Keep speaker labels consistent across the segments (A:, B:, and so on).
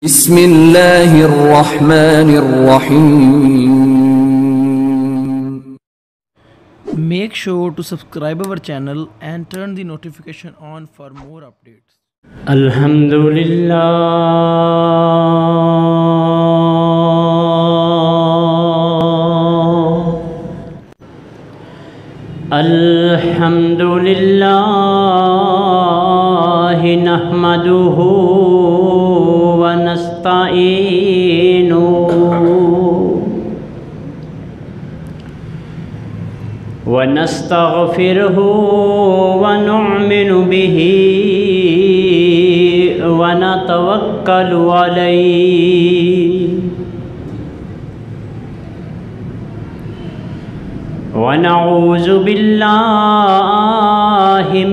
A: بسم اللہ الرحمن الرحیم.
B: Make sure to subscribe our channel and turn the notification on for more updates.
C: الحمدللہ الحمدللہ نحمده ونستعینه ونستغفره ونؤمن به ونتوكل عليه ونعوذ بالله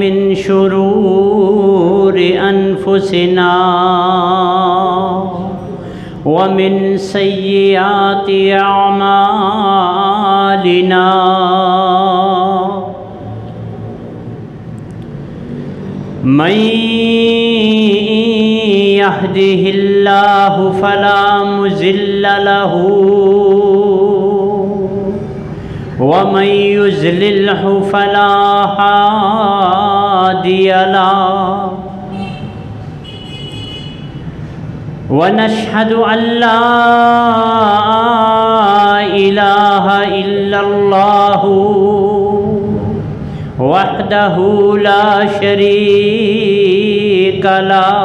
C: من شرور أنفسنا ومن سيئات أعمالنا من يهده الله فلا مضل له ومن يضلله فلا هادي له ونشهد أن لا إله إلا الله وحده لا شريك له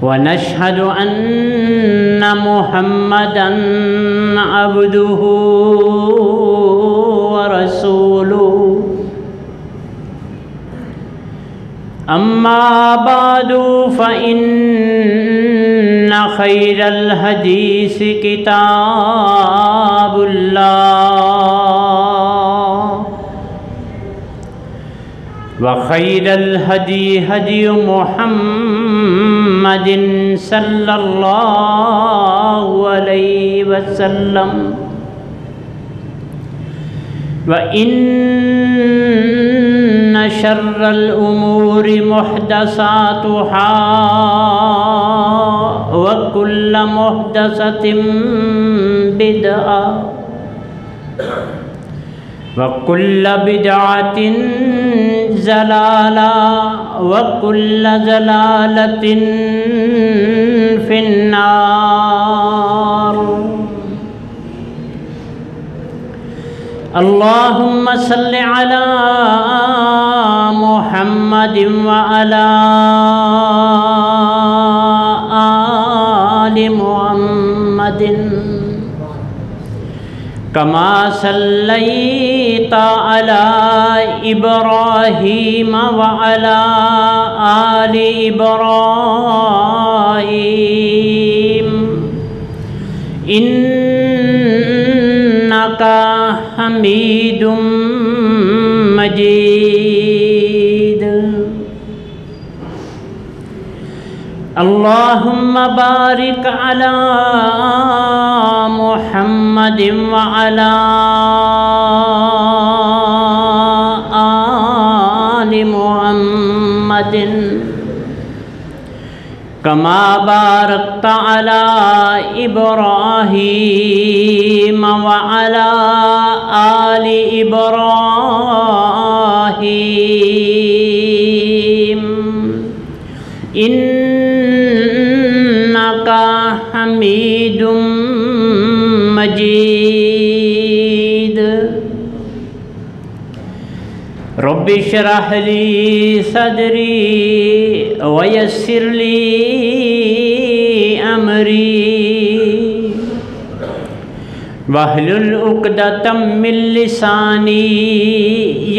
C: ونشهد أن محمدًا عبده ورسوله أما بعد فإن خير الحديث كتاب الله وخير الهدي هدي محمد صلى الله عليه وسلم وإن شر الأمور محدثاتها وكل محدثة بدعة وكل بدعة ضلالة وكل ضلالة في النار. اللهم صل على محمد وعلى آل محمد كما صليت على إبراهيم وعلى آل إبراهيم إنك حميد مجيد. اللهم بارك على محمد وعلى آل محمد كما باركت على إبراهيم وعلى آل إبراهيم إنك حميد مجيد. رب اشرح لي صدري ويسر لي أمري واحلل عقدة من لساني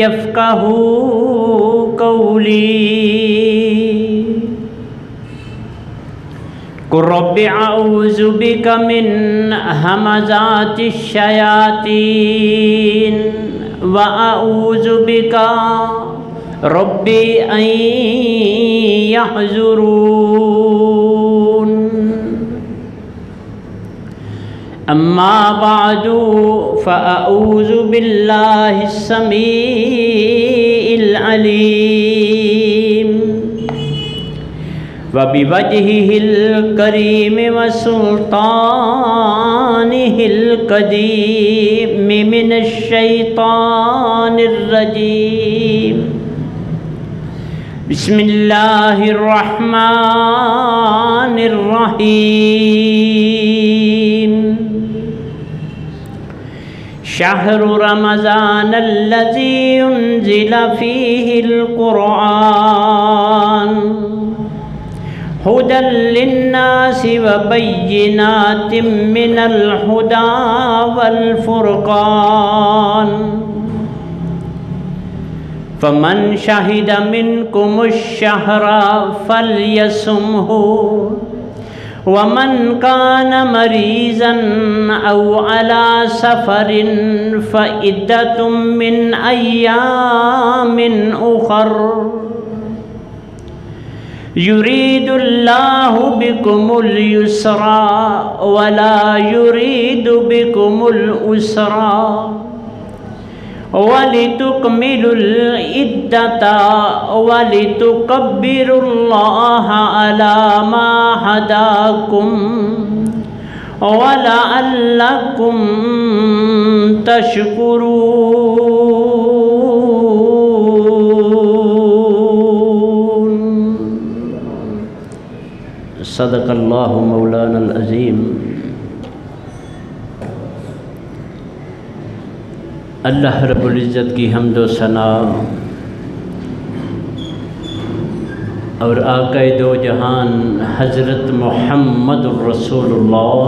C: يفقهوا قولي. قل رب أعوذ بك من همزات الشياطين وأعوذ بك ربي أن يحضرون. أما بعد فأعوذ بالله السميع العليم وبوجهه الكريم وسلطانه القديم من الشيطان الرجيم. بسم الله الرحمن الرحيم. شهر رمضان الذي أنزل فيه القرآن هدى للناس وبينات من الهدى والفرقان. فمن شهد منكم الشهر فليصمه ومن كان مريضا أو على سفر فعدة من أيام أخر. يريد الله بكم اليسر ولا يريد بكم العسر وَلِتُكْمِلُوا الْعِدَّةَ وَلِتُكَبِّرُوا اللَّهَ عَلَى مَا هَدَاكُمْ وَلَعَلَّكُمْ تَشْكُرُونَ. صدق اللہ مولانا العظیم. اللہ رب العزت کی حمد و ثنا اور آقا دو جہان حضرت محمد الرسول اللہ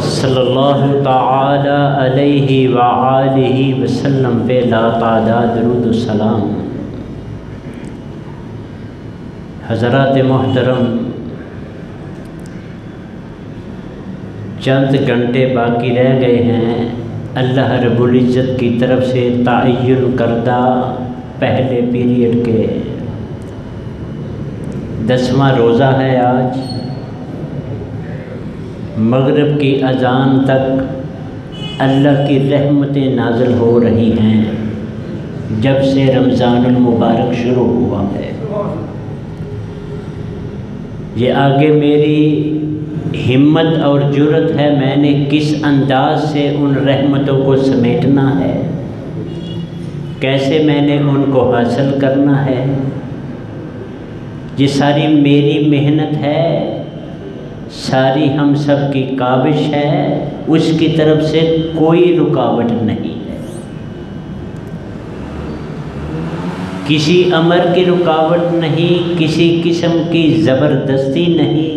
C: صلی اللہ تعالی علیہ وآلہ وسلم پہ لا تعداد درود و سلام. حضرات محترم، چند گھنٹے باقی رہ گئے ہیں اللہ رب العزت کی طرف سے تعین کردہ پہلے پیریڈ کے. 10واں روزہ ہے آج. مغرب کی اذان تک اللہ کی رحمتیں نازل ہو رہی ہیں جب سے رمضان المبارک شروع ہوا ہے. یہ آگے میری ہمت اور جرت ہے میں نے کس انداز سے ان رحمتوں کو سمیٹنا ہے، کیسے میں نے ان کو حاصل کرنا ہے. یہ ساری میری محنت ہے، ساری ہم سب کی کاوش ہے، اس کی طرف سے کوئی رکاوٹ نہیں ہے. کسی امر کی رکاوٹ نہیں، کسی قسم کی زبردستی نہیں.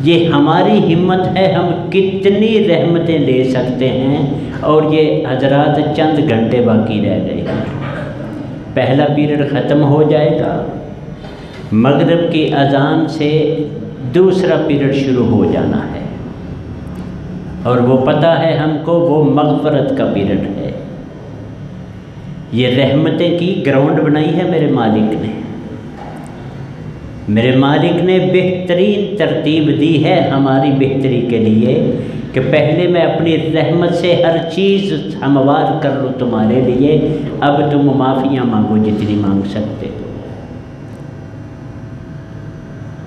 C: یہ ہماری ہمت ہے، ہم کتنی رحمتیں لے سکتے ہیں. اور یہ حضرات چند گھنٹے باقی رہ گئے ہیں. پہلا پیریڈ ختم ہو جائے گا، مغرب کی اذان سے دوسرا پیریڈ شروع ہو جانا ہے. اور وہ پتہ ہے ہم کو وہ مغفرت کا پیریڈ ہے. یہ رحمتیں کی گراؤنڈ بنائی ہے میرے مالک نے. میرے مالک نے بہترین ترتیب دی ہے ہماری بہتری کے لیے کہ پہلے میں اپنی رحمت سے ہر چیز ہموار کر لوں تمہارے لیے. اب تم معافیاں مانگو جتنی مانگ سکتے ہو.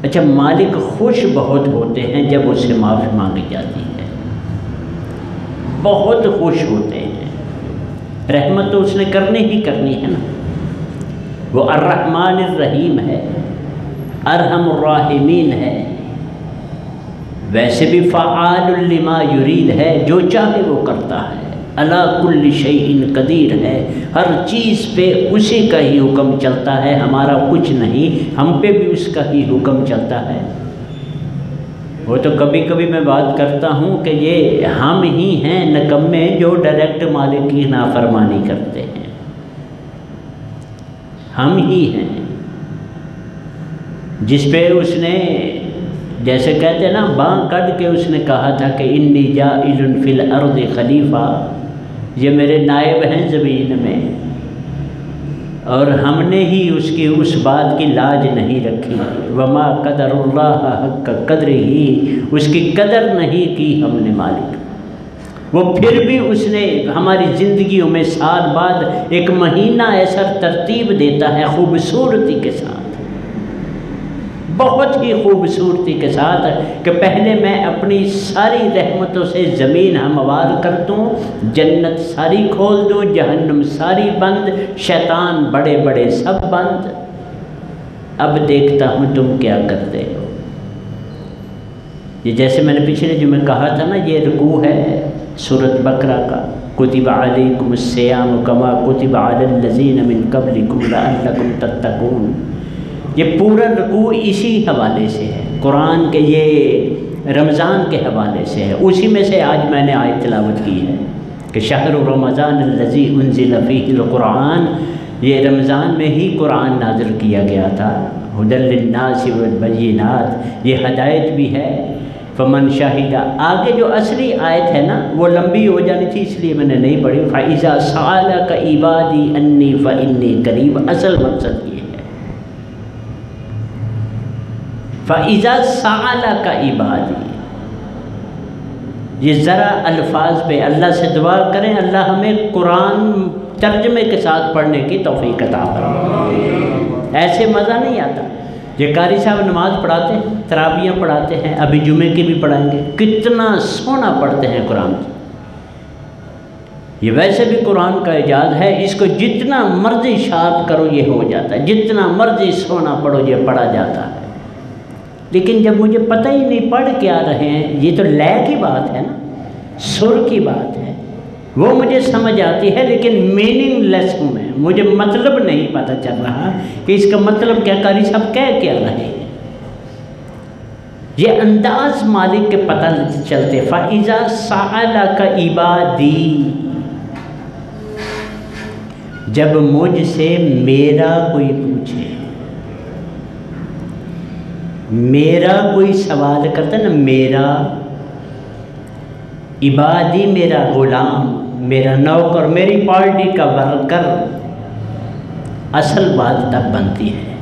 C: اچھا، مالک خوش بہت ہوتے ہیں جب اس سے معافی مانگی جاتی ہے، بہت خوش ہوتے ہیں. رحمت تو اس نے کرنی ہی کرنی ہے نا. وہ الرحمن الرحیم ہے، ارحم الراحمین ہے. ویسے بھی فعال لما یرید ہے، جو چاہے وہ کرتا ہے. علی کل شیء قدیر ہے، ہر چیز پہ اسی کا ہی حکم چلتا ہے، ہمارا کچھ نہیں، ہم پہ بھی اس کا ہی حکم چلتا ہے. وہ تو کبھی کبھی میں بات کرتا ہوں کہ یہ ہم ہی ہیں نکمے جو ڈائریکٹ مالک کی نافرمانی کرتے ہیں. ہم ہی ہیں جس پہ اس نے جیسے کہتے ہیں نا بانگ کٹ کے اس نے کہا تھا کہ انی جاعل فی الارض خلیفہ، یہ میرے نائب ہیں زمین میں. اور ہم نے ہی اس کی اس بات کی لاج نہیں رکھی. وما قدر اللہ حق قدر ہی، اس کی قدر نہیں کی ہم نے مالک. وہ پھر بھی اس نے ہماری زندگیوں میں سال بعد ایک مہینہ ایسا ترتیب دیتا ہے خوبصورتی کے ساتھ. بہت ہی خوبصورتی کے ساتھ کہ پہلے میں اپنی ساری رحمتوں سے زمین ہموار کر دوں، جنت ساری کھول دوں، جہنم ساری بند، شیطان بڑے بڑے سب بند، اب دیکھتا ہوں تم کیا کرتے ہو۔ یہ جیسے میں نے پچھلے جمعے کہا تھا نا، یہ رکوع ہے سورۃ بقرہ کا، کتب علیکم الصیام کما کتب علی الذین من قبلکم لعلکم تتقون۔ یہ پورا رکوع اسی حوالے سے ہے، قرآن کے یہ رمضان کے حوالے سے ہے۔ اسی میں سے آج میں نے آیت تلاوت کی ہے کہ شہر رمضان الذی انزل فیہ القرآن، یہ رمضان میں ہی قرآن نازل کیا گیا تھا، ھدی للناس والبینات، یہ ہدایت بھی ہے۔ فمن شاہدہ، آگے جو اصلی آیت ہے نا وہ لمبی ہو جانی تھی اس لیے میں نے نہیں پڑھی، فَإِذَا سَأَلَكَ عِبَادِي أَنِّي فَإِنِّي قَرِيبٌ، اصل مقصد یہ ہے۔ فَإِذَا سَأَلَكَ عِبَادِي، یہ ذرا الفاظ پہ اللہ سے دعا کریں، اللہ ہمیں قرآن ترجمے کے ساتھ پڑھنے کی توفیق عطا فرمائے۔ ایسے مزہ نہیں آتا۔ یہ قاری صاحب نماز پڑھاتے ہیں، تراویحیں پڑھاتے ہیں، ابھی جمعے کی بھی پڑھائیں گے، کتنا سونا پڑھتے ہیں قرآن کی۔ یہ ویسے بھی قرآن کا اعجاز ہے، اس کو جتنا مرضی شارپ کرو یہ ہو جاتا ہے، جتنا مرضی سونا پڑھو یہ پڑھا جاتا ہے۔ لیکن جب مجھے پتہ ہی نہیں پڑھ کیا رہے ہیں، یہ تو لے کی بات ہے نا، سر کی بات ہے، وہ مجھے سمجھ آتی ہے لیکن میننگ لیس ہوں میں، مجھے مطلب نہیں پتہ چل رہا کہ اس کا مطلب کیا، قاری صاحب کہہ کیا رہے ہیں۔ یہ انداز مالک کے پتہ چلتے۔ فَإِذَا سَأَلَكَ عِبَادِي، جب مجھ سے میرا کوئی پوچھے، میرا کوئی سوال کرتا ہے نا، میرا عبادی، میرا غلام، میرا نوکر، میری پارٹی کا ورکر، اصل بات تب بنتی ہے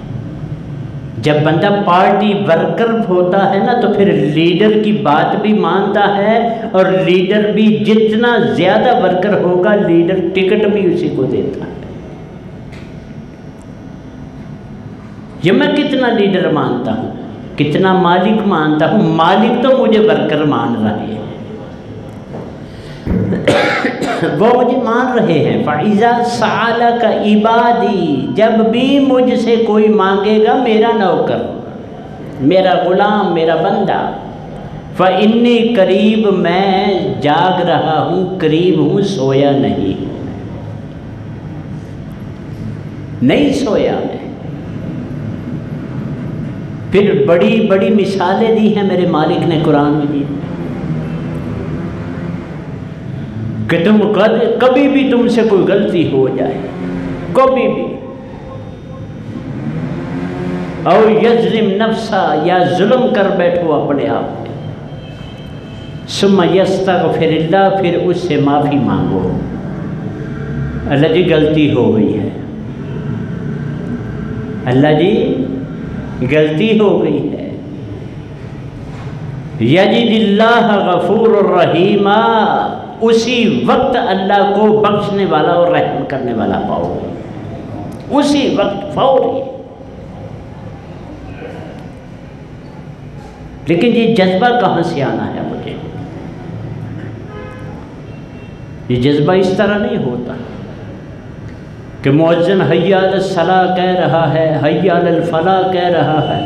C: جب بندہ پارٹی ورکر ہوتا ہے نا، تو پھر لیڈر کی بات بھی مانتا ہے، اور لیڈر بھی جتنا زیادہ ورکر ہوگا لیڈر ٹکٹ بھی اسی کو دیتا ہے۔ یہ میں کتنا لیڈر مانتا ہوں، کتنا مالک مانتا ہوں، مالک تو مجھے ورکر مان رہے ہیں، وہ مجھے مان رہے ہیں۔ فَإِذَا سَأَلَكَ عِبَادِي، جب بھی مجھ سے کوئی مانگے گا، میرا نوکر، میرا غلام، میرا بندہ، فَإِنِّي قریب، میں جاگ رہا ہوں، قریب ہوں، سویا نہیں ہوں، نہیں سویا میں۔ پھر بڑی بڑی مثالیں دی ہیں میرے مالک نے قرآن میں دی کہ تم کبھی بھی تم سے کوئی غلطی ہو جائے، کبھی بھی، او یظلم نفسا، یا ظلم کر بیٹھو اپنے آپ پہ، ثم یستغفر اللہ، پھر اس سے معافی مانگو، اللہ جی غلطی ہو گئی ہے، اللہ جی غلطی ہو گئی ہے، یجد اللہ غفور الرحیم، اسی وقت اللہ کو بخشنے والا اور رحم کرنے والا پاؤ گے، اسی وقت فوری۔ لیکن یہ جذبہ کہاں سے آنا ہے مجھے؟ یہ جذبہ اس طرح نہیں ہوتا کہ مؤذن حی علی الصلاۃ کہہ رہا ہے، حی علی الفلاح کہہ رہا ہے،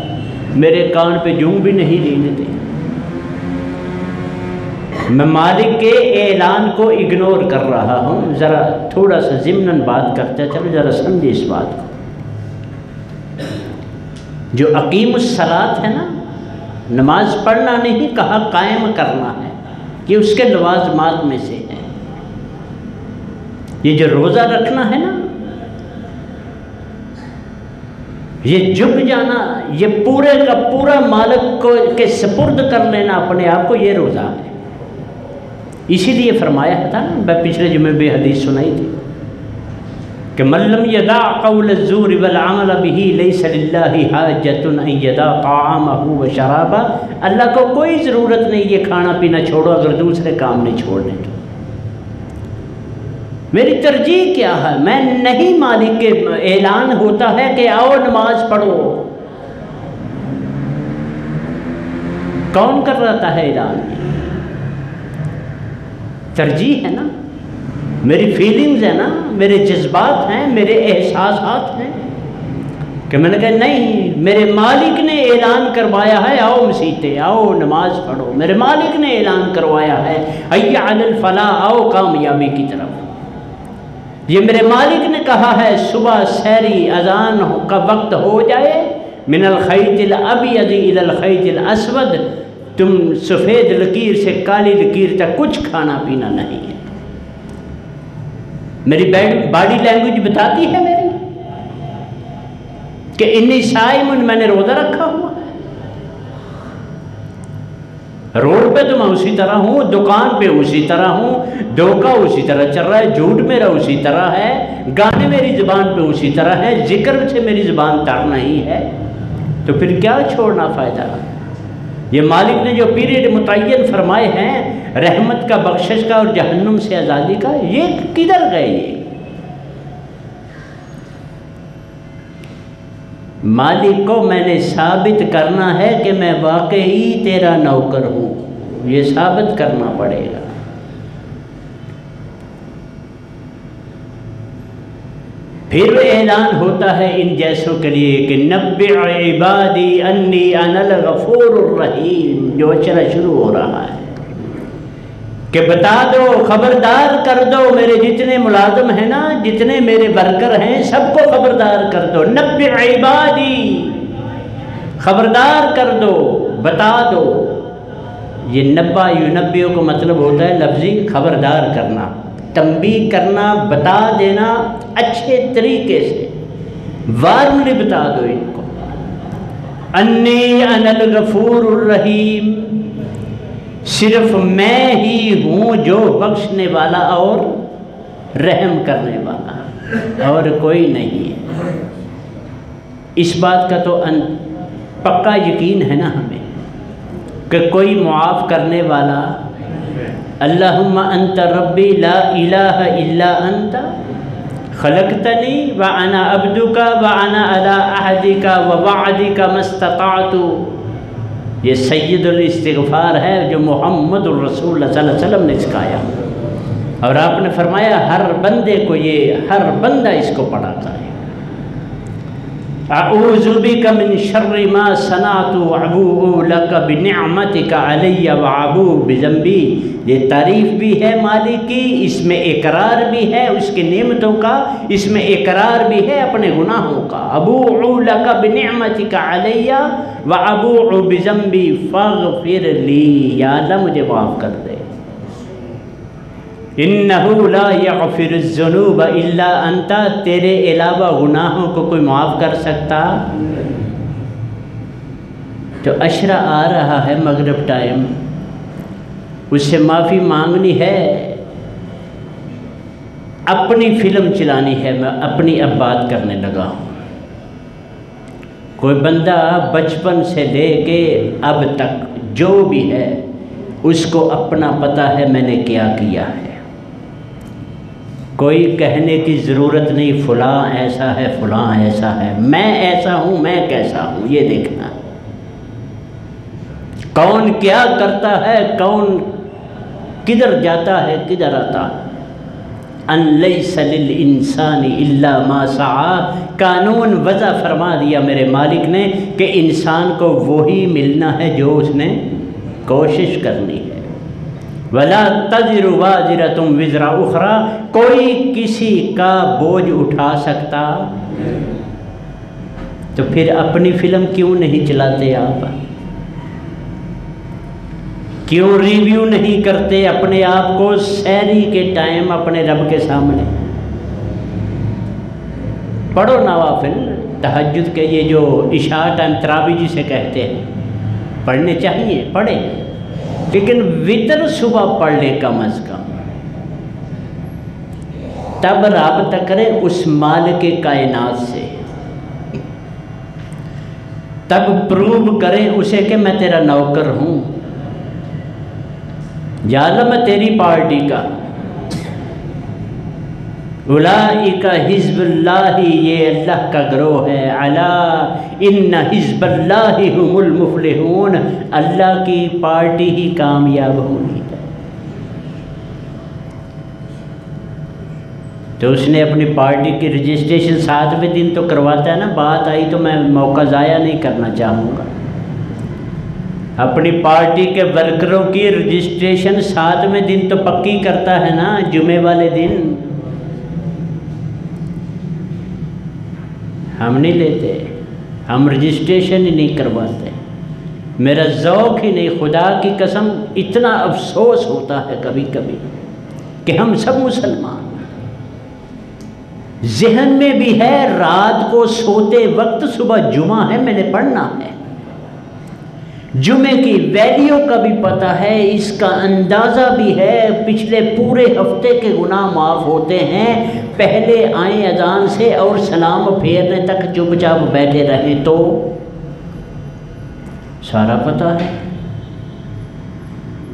C: میرے کان پہ جوں بھی نہیں لینے دے، میں مالک کے اعلان کو اگنور کر رہا ہوں۔ ذرا تھوڑا سا ضمناً بات کرتے ہیں، چلو ذرا سمجھے اس بات کو۔ جو اقیم الصلاۃ ہے نا، نماز پڑھنا نہیں کہا، قائم کرنا ہے، یہ اس کے لوازمات میں سے ہے۔ یہ جو روزہ رکھنا ہے نا، یہ جھک جانا، یہ پورے کا پورا مالک کو کے سپرد کر لینا اپنے آپ کو، یہ روزہ ہے۔ اسی لیے فرمایا تھا نا، میں پچھلے جمعے بھی حدیث سنائی تھی کہ من لم یدع قول الزور والعمل به لیس للہ حاجۃ ان یدع طعامہ وشرابہ، اللہ کو کوئی ضرورت نہیں یہ کھانا پینا چھوڑو اگر دوسرے کام نہیں چھوڑنے تو۔ میری ترجیح کیا ہے؟ میں نہیں، مالک کے اعلان ہوتا ہے کہ آؤ نماز پڑھو، کون کر رہا ہے اعلان؟ ترجیح ہے نا، میری فیلنگز ہے نا، میرے جذبات ہیں، میرے احساسات ہیں کہ میں نے کہا نہیں، میرے مالک نے اعلان کروایا ہے آؤ مسیطے، آؤ نماز پڑھو، میرے مالک نے اعلان کروایا ہے حی علی الفلاح، آؤ کامیابی کی طرف۔ یہ میرے مالک نے کہا ہے صبح سحری اذان کا وقت ہو جائے، من الخیط الابیض الی الخیط الاسود، تم سفید لکیر سے کالی لکیر تک کچھ کھانا پینا نہیں ہے۔ میری باڈی لینگویج بتاتی ہے میری کہ انی صائم، میں نے روزہ رکھا ہوا ہے۔ روڈ پہ تو میں اسی طرح ہوں، دکان پہ اسی طرح ہوں، دھوکہ اسی طرح چل رہا ہے، جھوٹ میرا اسی طرح ہے، گانے میری زبان پہ اسی طرح ہے، ذکر سے میری زبان تر نہیں ہے، تو پھر کیا چھوڑنا فائدہ؟ یہ مالک نے جو پیریڈ متعین فرمائے ہیں رحمت کا، بخشش کا اور جہنم سے آزادی کا، یہ کدھر گئے؟ یہ مالک کو میں نے ثابت کرنا ہے کہ میں واقعی تیرا نوکر ہوں، یہ ثابت کرنا پڑے گا۔ پھر اعلان ہوتا ہے ان جیسوں کے لیے کہ نبع عبادی انی انا الغفور الرحیم، جو چلا شروع ہو رہا ہے کہ بتا دو، خبردار کر دو، میرے جتنے ملازم ہیں نا، جتنے میرے ورکر ہیں، سب کو خبردار کر دو، نبع عبادی، خبردار کر دو، بتا دو۔ یہ نبع ینبع کو مطلب ہوتا ہے لفظی خبردار کرنا، تنبیہ کرنا، بتا دینا اچھے طریقے سے، وارملی بتا دو ان کو، انی انا الغفور الرحیم، صرف میں ہی ہوں جو بخشنے والا اور رحم کرنے والا، اور کوئی نہیں ہے۔ اس بات کا تو پکا یقین ہے نا ہمیں کہ کوئی معاف کرنے والا، اللہم انت ربی لا الہ الا انت خلقتنی وانا عبدک وانا علی عہدک ووعدک ما استطعت، یہ سید الاستغفار ہے جو محمد الرسول اللہ صلی اللہ علیہ وسلم نے سکھایا، اور آپ نے فرمایا ہر بندے کو، یہ ہر بندہ اس کو پڑھا کرے۔ اعوذ بک من شر ما صنعت ابوء لک بنعمتک علی وابوء بذنبی، یہ تعریف بھی ہے مالک کی، اس میں اقرار بھی ہے اس کی نعمتوں کا، اس میں اقرار بھی ہے اپنے گناہوں کا۔ ابوء لک بنعمتک علی وابوء بذنبی فاغفر لی، یا اللہ مجھے معاف کر دے۔ انہ لا یغفر الذنوب الا انت، تیرے علاوہ گناہوں کو کوئی معاف کر سکتا؟ تو عشرہ آ رہا ہے، مغرب ٹائم، اس سے معافی مانگنی ہے، اپنی فلم چلانی ہے، میں اپنی اب بات کرنے لگا ہوں۔ کوئی بندہ بچپن سے لے کے اب تک جو بھی ہے اس کو اپنا پتہ ہے میں نے کیا کیا ہے، کوئی کہنے کی ضرورت نہیں فلاں ایسا ہے فلاں ایسا ہے، میں ایسا ہوں، میں کیسا ہوں، یہ دیکھنا کون کیا کرتا ہے، کون کدھر جاتا ہے کدھر آتا ہے۔ ان لیس للانسان الا ما سعی، قانون وضع فرما دیا میرے مالک نے کہ انسان کو وہی ملنا ہے جو اس نے کوشش کرنی ہے۔ ولا تزر وازرۃ وزر اخری، کوئی کسی کا بوجھ اٹھا سکتا، تو پھر اپنی فلم کیوں نہیں چلاتے آپ؟ کیوں ریویو نہیں کرتے اپنے آپ کو سحری کے ٹائم اپنے رب کے سامنے؟ پڑھو نوافل تہجد کے، یہ جو عشاء ٹائم تراویح جسے کہتے ہیں، پڑھنے چاہیے، پڑھیں، لیکن وتر صبح پڑھ لے کم از کم، تب رابطہ کریں اس مالک کائنات سے، تب پروو کریں اسے کہ میں تیرا نوکر ہوں، یا اللہ میں تیری پارٹی کا، اولئک حزب اللہ، یہ اللہ کا گروہ ہے، الا ان حزب اللہ هم المفلحون، اللہ کی پارٹی ہی کامیاب ہوگی۔ تو اس نے اپنی پارٹی کی رجسٹریشن 7ویں دن تو کرواتا ہے نا، بات آئی تو میں موقع ضائع نہیں کرنا چاہوں گا۔ اپنی پارٹی کے ورکروں کی رجسٹریشن 7ویں دن تو پکی کرتا ہے نا، جمعے والے دن۔ ہم نہیں لیتے، ہم رجسٹریشن ہی نہیں کرواتے، میرا ذوق ہی نہیں۔ خدا کی قسم اتنا افسوس ہوتا ہے کبھی کبھی کہ ہم سب مسلمان، ذہن میں بھی ہے رات کو سوتے وقت صبح جمعہ ہے، میں نے پڑھنا ہے، جمعے کی ویلیو کا بھی پتہ ہے، اس کا اندازہ بھی ہے، پچھلے پورے ہفتے کے گناہ معاف ہوتے ہیں، پہلے آئیں اذان سے اور سلام پھیرنے تک چپ چاپ بیٹھے رہیں تو سارا پتہ ہے،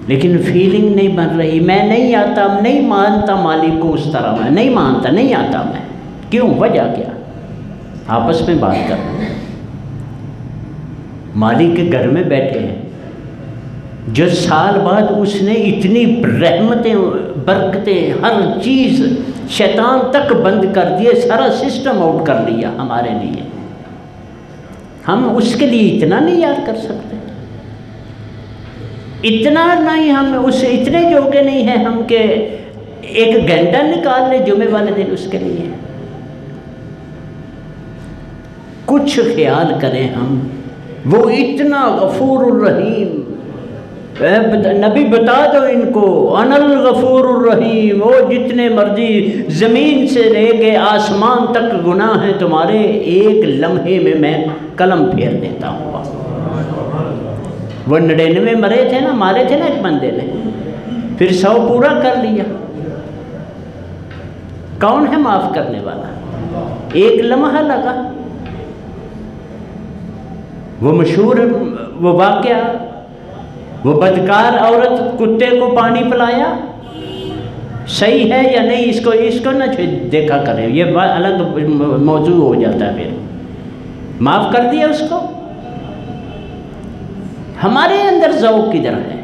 C: لیکن فیلنگ نہیں بن رہی۔ میں نہیں آتا، نہیں مانتا مالک کو اس طرح، میں نہیں مانتا، نہیں آتا میں، کیوں، وجہ کیا، آپس میں بات کرنا۔ مالک کے گھر میں بیٹھے ہیں، جو سال بعد اس نے اتنی رحمتیں برکتیں ہر چیز شیطان تک بند کر دیے، سارا سسٹم آؤٹ کر لیا ہمارے لیے، ہم اس کے لیے اتنا نہیں یاد کر سکتے، اتنا نہیں، ہم اس اتنے جوگے نہیں ہیں ہم کہ ایک گھنٹہ نکال لیں جمعے والے دن اس کے لیے۔ کچھ خیال کریں ہم، وہ اتنا غفور الرحیم، نبی بتا دو ان کو، انا الغفور الرحیم، وہ جتنے مرضی زمین سے لے کے آسمان تک گناہ ہیں تمہارے، ایک لمحے میں میں قلم پھیر دیتا ہوں۔ وہ 99 مرے تھے نا، مارے تھے نا ایک بندے نے، پھر 100 پورا کر لیا۔ کون ہے معاف کرنے والا؟ ایک لمحہ لگا۔ وہ مشہور وہ واقعہ، وہ بدکار عورت کتے کو پانی پلایا، صحیح ہے یا نہیں، اس کو نہ دیکھا کریں، یہ الگ موضوع ہو جاتا ہے، پھر معاف کر دیا اس کو۔ ہمارے اندر ذوق کدھر ہے؟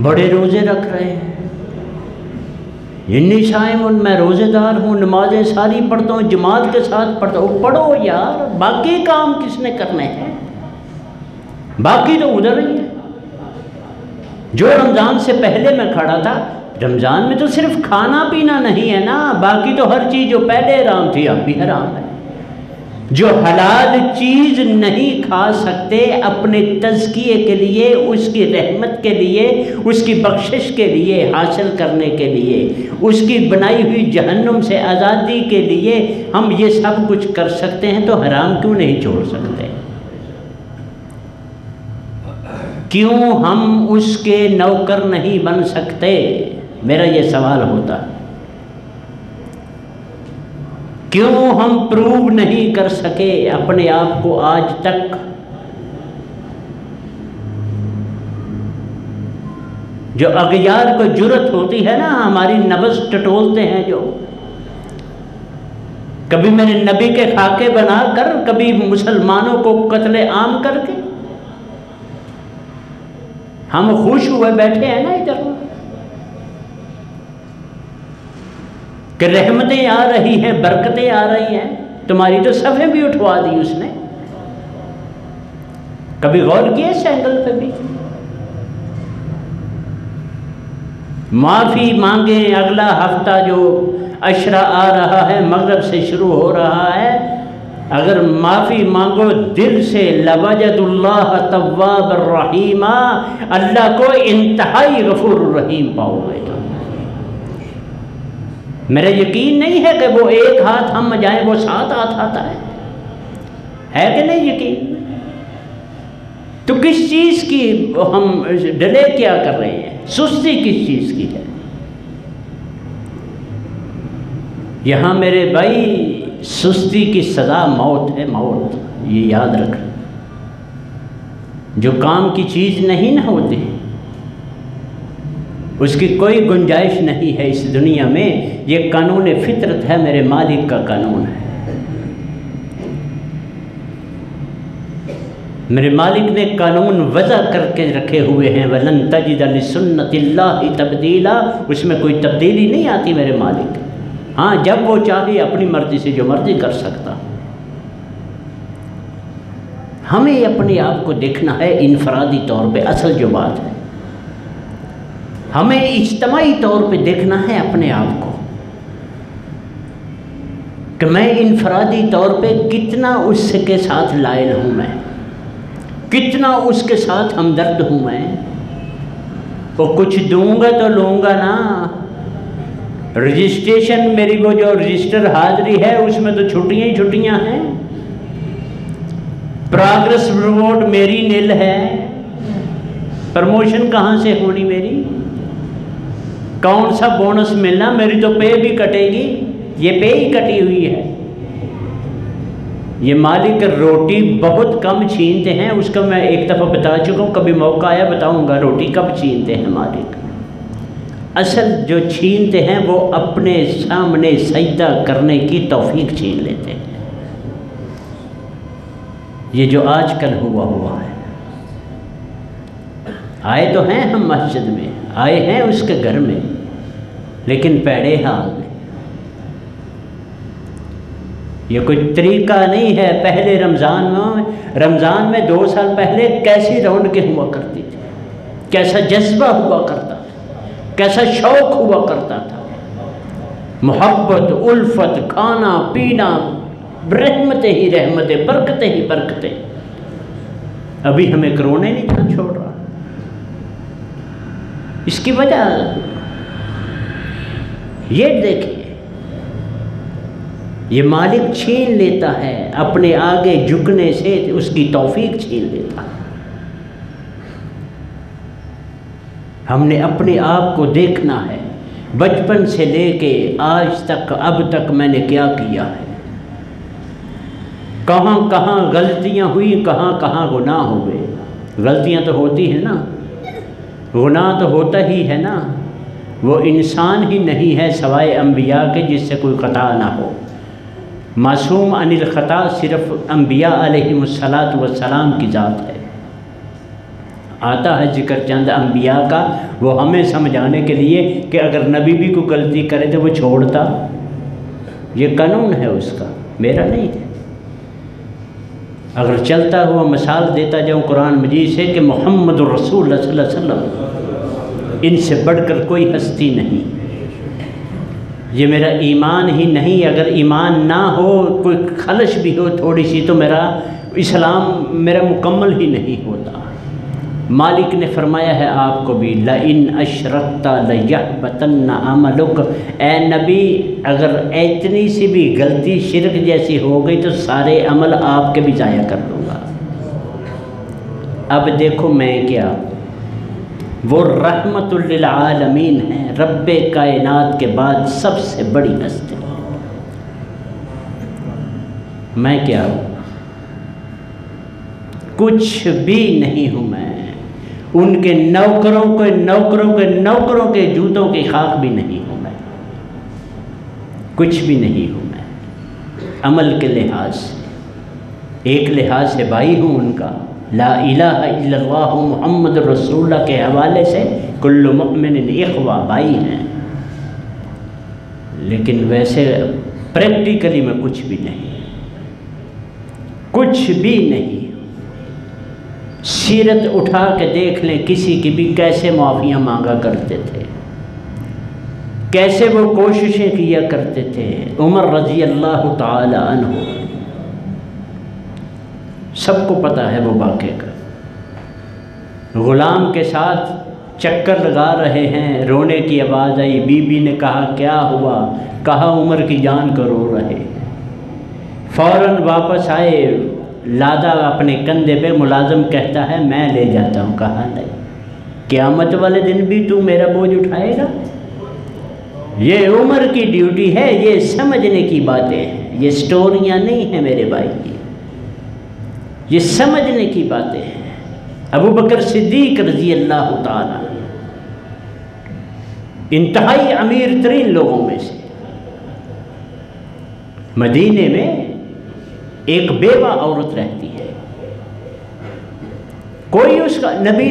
C: بڑے روزے رکھ رہے ہیں، انی صائم، میں روزے دار ہوں، نمازیں ساری پڑھتا ہوں، جماعت کے ساتھ پڑھتا ہوں۔ پڑھو یار، باقی کام کس نے کرنے ہیں؟ باقی تو ادھر ہی ہے۔ جو رمضان سے پہلے میں کھڑا تھا، رمضان میں تو صرف کھانا پینا نہیں ہے نا، باقی تو ہر چیز جو پہلے حرام تھی اب بھی حرام ہے۔ جو حلال چیز نہیں کھا سکتے اپنے تزکیے کے لیے، اس کی رحمت کے لیے، اس کی بخشش کے لیے، حاصل کرنے کے لیے، اس کی بنائی ہوئی جہنم سے آزادی کے لیے ہم یہ سب کچھ کر سکتے ہیں، تو حرام کیوں نہیں چھوڑ سکتے؟ کیوں ہم اس کے نوکر نہیں بن سکتے؟ میرا یہ سوال ہوتا ہے۔ کیوں ہم پروو نہیں کر سکے اپنے آپ کو آج تک؟ جو اغیار کو جرت ہوتی ہے نا، ہماری نبض ٹٹولتے ہیں، جو کبھی میرے نبی کے خاکے بنا کر، کبھی مسلمانوں کو قتل عام کر کے، ہم خوش ہوئے بیٹھے ہیں نا ادھر کہ رحمتیں آ رہی ہیں، برکتیں آ رہی ہیں، تمہاری تو صفیں بھی اٹھوا دی اس نے۔ کبھی غور کیے اس اینگل پہ بھی؟ معافی مانگیں، اگلا ہفتہ جو عشرہ آ رہا ہے، مغرب سے شروع ہو رہا ہے، اگر معافی مانگو دل سے، لوجد اللہ تواب الرحیم، اللہ کو انتہائی غفور الرحیم پاؤ گے۔ میرا یقین نہیں ہے کہ وہ ایک ہاتھ ہم جائیں وہ 7 ہاتھ آتا ہے کہ نہیں یقین؟ تو کس چیز کی ہم ڈیلے کیا کر رہے ہیں؟ سستی کس چیز کی ہے؟ یہاں میرے بھائی سستی کی سزا موت ہے، موت، یہ یاد رکھ۔ جو کام کی چیز نہیں نہ ہوتی، اس کی کوئی گنجائش نہیں ہے اس دنیا میں. یہ قانون فطرت ہے، میرے مالک کا قانون ہے. میرے مالک نے قانون وضع کر کے رکھے ہوئے ہیں. وَلَن تَجِدَ لِسُنَّتِ اللَّهِ تَبْدِيلًا. اس میں کوئی تبدیلی نہیں آتی میرے مالک. ہاں جب وہ چاہے اپنی مرضی سے جو مرضی کر سکتا. ہمیں اپنے آپ کو دیکھنا ہے انفرادی طور پہ. اصل جو بات ہے ہمیں اجتماعی طور پہ دیکھنا ہے اپنے آپ کو کہ میں انفرادی طور پہ کتنا اس کے ساتھ لائل ہوں، میں کتنا اس کے ساتھ ہمدرد ہوں. میں وہ کچھ دوں گا تو لوں گا نا. رجسٹریشن میری وہ جو رجسٹر حاضری ہے اس میں تو چھٹیاں ہی چھٹیاں ہیں. پروگرس رپورٹ میری نل ہے. پروموشن کہاں سے ہونی میری؟ کون سا بونس ملنا؟ میری تو پے بھی کٹے گی. یہ پے ہی کٹی ہوئی ہے. یہ مالک روٹی بہت کم چھینتے ہیں. اس کا میں ایک دفعہ بتا چکا ہوں، کبھی موقع آیا بتاؤں گا روٹی کب چھینتے ہیں مالک. اصل جو چھینتے ہیں وہ اپنے سامنے سجدہ کرنے کی توفیق چھین لیتے ہیں. یہ جو آج کل ہوا ہے. آئے تو ہیں ہم مسجد میں، آئے ہیں اس کے گھر میں، لیکن پیڑے حال میں. یہ کوئی طریقہ نہیں ہے. پہلے رمضان میں 2 سال پہلے کیسی رونقیں ہوا کرتی تھی، کیسا جذبہ ہوا کرتا تھا، کیسا شوق ہوا کرتا تھا. محبت، الفت، کھانا پینا، رحمتیں ہی رحمتیں، برکتیں ہی برکتیں. ابھی ہمیں کرونے نہیں جان چھوڑ رہا. اس کی وجہ یہ دیکھیے، یہ مالک چھین لیتا ہے اپنے آگے جھکنے سے، اس کی توفیق چھین لیتا ہے. ہم نے اپنے آپ کو دیکھنا ہے، بچپن سے لے کے آج تک، اب تک میں نے کیا کیا ہے، کہاں کہاں غلطیاں ہوئی، کہاں کہاں گناہ ہوئے. غلطیاں تو ہوتی ہیں نا، گناہ تو ہوتا ہی ہے نا. وہ انسان ہی نہیں ہے سوائے انبیاء کے جس سے کوئی خطا نہ ہو. معصوم عن الخطا صرف انبیاء علیہم السلام کی ذات ہے. آتا ہے ذکر چند انبیاء کا، وہ ہمیں سمجھانے کے لیے کہ اگر نبی بھی کوئی غلطی کرے تو وہ چھوڑتا. یہ قانون ہے اس کا، میرا نہیں ہے. اگر چلتا ہوا مثال دیتا جاؤں قرآن مجید سے کہ محمد الرسول اللہ صلی اللہ علیہ وسلم، ان سے بڑھ کر کوئی ہستی نہیں. یہ میرا ایمان ہی نہیں. اگر ایمان نہ ہو، کوئی خلش بھی ہو تھوڑی سی، تو میرا اسلام میرا مکمل ہی نہیں ہوتا. مالک نے فرمایا ہے آپ کو بھی، لَإِنْ أَشْرَكْتَ لَيَحْبَطَنَّ عَمَلُكَ. اے نبی اگر اتنی سی بھی غلطی شرک جیسی ہو گئی تو سارے عمل آپ کے بھی ضائع کر دوں گا. اب دیکھو میں کیا، وہ رحمت للعالمین ہیں، رب کائنات کے بعد سب سے بڑی ہستی. میں کیا ہوں؟ کچھ بھی نہیں ہوں. میں ان کے نوکروں کے جوتوں کی خاک بھی نہیں ہوں. میں کچھ بھی نہیں ہوں. میں عمل کے لحاظ سے، ایک لحاظ سے بھائی ہوں ان کا، لا الہ الا اللہ محمد رسول اللہ کے حوالے سے کل مؤمن اخوہ، بھائی ہیں. لیکن ویسے پریکٹیکلی میں کچھ بھی نہیں، کچھ بھی نہیں. سیرت اٹھا کے دیکھ لیں کسی کی بھی، کیسے معافیاں مانگا کرتے تھے، کیسے وہ کوششیں کیا کرتے تھے. عمر رضی اللہ تعالی عنہ، سب کو پتہ ہے وہ واقعے کا. غلام کے ساتھ چکر لگا رہے ہیں، رونے کی آواز آئی. بی بی نے کہا کیا ہوا؟ کہا عمر کی جان کو رو رہے. فوراً واپس آئے، لادا اپنے کندھے پہ. ملازم کہتا ہے میں لے جاتا ہوں. کہا نہیں، قیامت والے دن بھی تو میرا بوجھ اٹھائے گا؟ یہ عمر کی ڈیوٹی ہے. یہ سمجھنے کی باتیں ہیں، یہ سٹوریاں نہیں ہیں میرے بھائی. یہ سمجھنے کی باتیں ہیں. ابو بکر صدیق رضی اللہ تعالیٰ انتہائی امیر ترین لوگوں میں سے۔ مدینے میں ایک بیوہ عورت رہتی ہے، کوئی اس کا نبی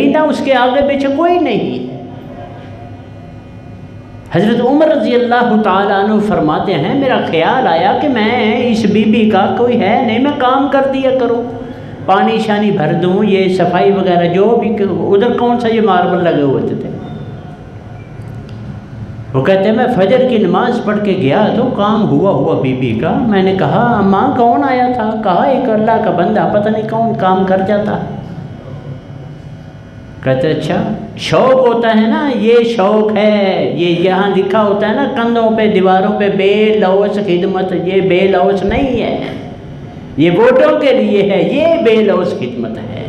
C: نہ اس کے آگے پیچھے کوئی نہیں ہے۔ حضرت عمر رضی اللہ تعالیٰ عنہ فرماتے ہیں میرا خیال آیا کہ میں اس بی بی کا کوئی ہے نہیں، میں کام کر دیا کروں، پانی شانی بھر دوں، یہ صفائی وغیرہ جو بھی۔ ادھر کون سا یہ ماربل لگے ہوتے تھے۔ وہ کہتے ہیں میں فجر کی نماز پڑھ کے گیا تو کام ہوا بی بی کا۔ میں نے کہا اماں کون آیا تھا؟ کہا ایک اللہ کا بندہ، پتہ نہیں کون کام کر جاتا ہے۔ کہتے اچھا شوق ہوتا ہے نا، یہ شوق ہے، یہ یہاں لکھا ہوتا ہے نا کندھوں پہ دیواروں پہ بے لوث خدمت، یہ بے لوث نہیں ہے، یہ ووٹوں کے لیے ہے، یہ بے لوث خدمت ہے۔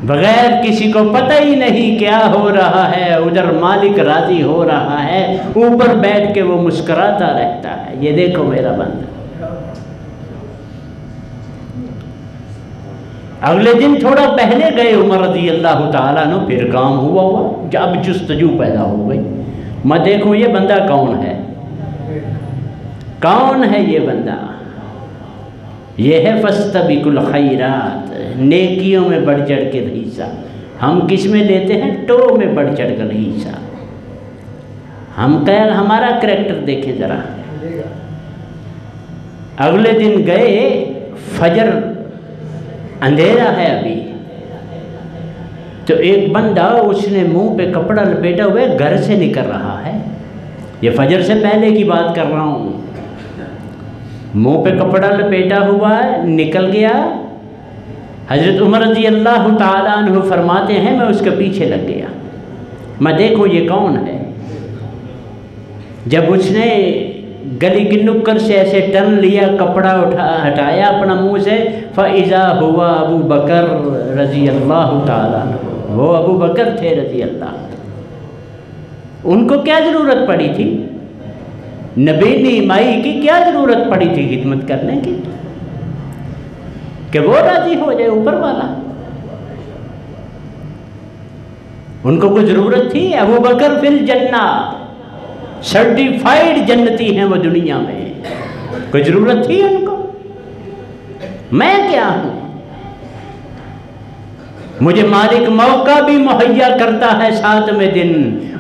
C: بغیر کسی کو پتہ ہی نہیں کیا ہو رہا ہے، ادھر مالک راضی ہو رہا ہے، اوپر بیٹھ کے وہ مسکراتا رہتا ہے، یہ دیکھو میرا بندہ۔ اگلے دن تھوڑا پہلے گئے عمر رضی اللہ تعالیٰ عنہ، پھر کام ہوا جب جستجو پیدا ہو گئی، میں دیکھوں یہ بندہ کون ہے، کون ہے یہ بندہ؟ یہ ہے فاستبقوا الخیرات، نیکیوں میں بڑھ چڑھ کے حصہ۔ ہم کس میں لیتے ہیں؟ ٹو میں بڑھ چڑھ کر حصہ۔ ہمارا کریکٹر دیکھیں ذرا۔ اگلے دن گئے، فجر اندھیرا ہے ابھی، تو ایک بندہ اس نے منہ پہ کپڑا لپیٹا ہوئے گھر سے نکل رہا ہے، یہ فجر سے پہلے کی بات کر رہا ہوں، منہ پہ کپڑا لپیٹا ہوا ہے، نکل گیا۔ حضرت عمر رضی اللہ تعالیٰ عنہ فرماتے ہیں میں اس کے پیچھے لگ گیا، میں دیکھوں یہ کون ہے۔ جب اس نے گلی کی نکر سے ایسے ٹرن لیا، کپڑا ہٹایا اپنا منہ سے، فَإِذَا هُوَ ابو بکر رضی اللہ تعالیٰ عنہ، وہ ابو بکر تھے رضی اللہ۔ ان کو کیا ضرورت پڑی تھی؟ نبی مائی کی کیا ضرورت پڑی تھی خدمت کرنے کی کہ وہ راضی ہو جائے اوپر والا؟ ان کو کوئی ضرورت تھی؟ ابو بکر فی الجنہ، سرٹیفائیڈ جنتی ہیں وہ دنیا میں، کوئی ضرورت تھی ان کو؟ میں کیا ہوں؟ مجھے مالک موقع بھی مہیا کرتا ہے 7ویں دن،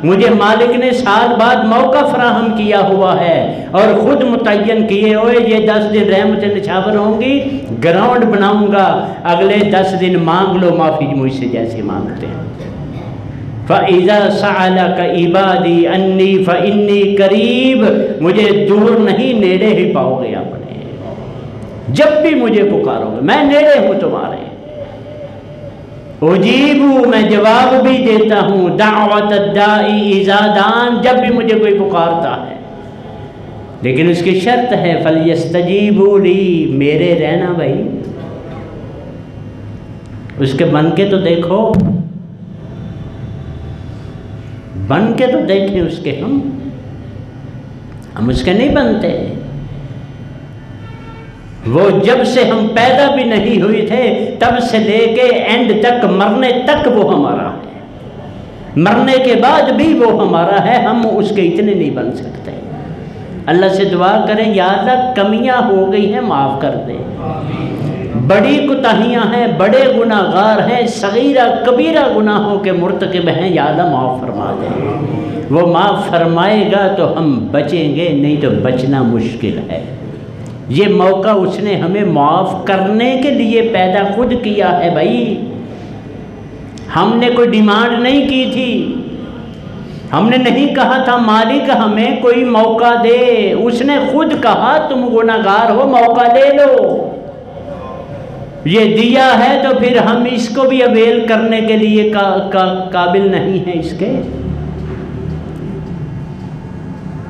C: مجھے مالک نے سال بعد موقع فراہم کیا ہوا ہے اور خود متعین کیے ہوئے یہ 10 دن رحمت نچھاور ہوں گی، گراؤنڈ بناؤں گا، اگلے 10 دن مانگ لو معافی مجھ سے جیسے مانگتے ہیں۔ فَإِذَا سَأَلَكَ عِبَادِي أَنِّي فَإِنِّي قَرِيب، مجھے دور نہیں نیڑے ہی پاؤ گے اپنے، جب بھی مجھے پکارو گے میں نیڑے ہوں تمہارے۔ اجیبو، میں جواب بھی دیتا ہوں، دعوت الدائی اذا دعان، جب بھی مجھے کوئی پکارتا ہے، لیکن اس کی شرط ہے فَلْيَسْتَجِيبُوا لِي، میرے رہنا بھائی، اس کے بن کے تو دیکھو، بن کے تو دیکھیں اس کے، ہم اس کے نہیں بنتے۔ وہ جب سے ہم پیدا بھی نہیں ہوئے تھے تب سے لے کے اینڈ تک، مرنے تک وہ ہمارا ہے، مرنے کے بعد بھی وہ ہمارا ہے، ہم اس کے اتنے نہیں بن سکتے۔ اللہ سے دعا کریں یا اللہ کمیاں ہو گئی ہیں معاف کر دے، بڑی کوتاہیاں ہیں، بڑے گناہ گار ہیں، صغیرہ کبیرہ گناہوں کے مرتکب ہیں، یا اللہ معاف فرما دے۔ وہ معاف فرمائے گا تو ہم بچیں گے، نہیں تو بچنا مشکل ہے۔ یہ موقع اس نے ہمیں معاف کرنے کے لیے پیدا خود کیا ہے بھائی، ہم نے کوئی ڈیمانڈ نہیں کی تھی، ہم نے نہیں کہا تھا مالک ہمیں کوئی موقع دے، اس نے خود کہا تم گناہ گار ہو موقع لے لو، یہ دیا ہے تو پھر ہم اس کو بھی اویل کرنے کے لیے قابل نہیں ہیں اس کے۔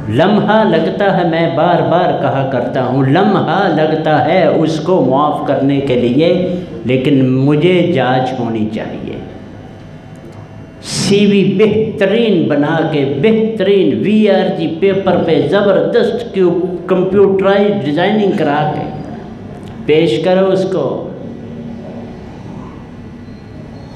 C: لمحہ لگتا ہے، میں بار بار کہا کرتا ہوں، لمحہ لگتا ہے اس کو معاف کرنے کے لیے، لیکن مجھے جانچ ہونی چاہیے، سی وی بہترین بنا کے، بہترین VRG پیپر پہ زبردست کمپیوٹرائز ڈیزائننگ کرا کے پیش کرو اس کو،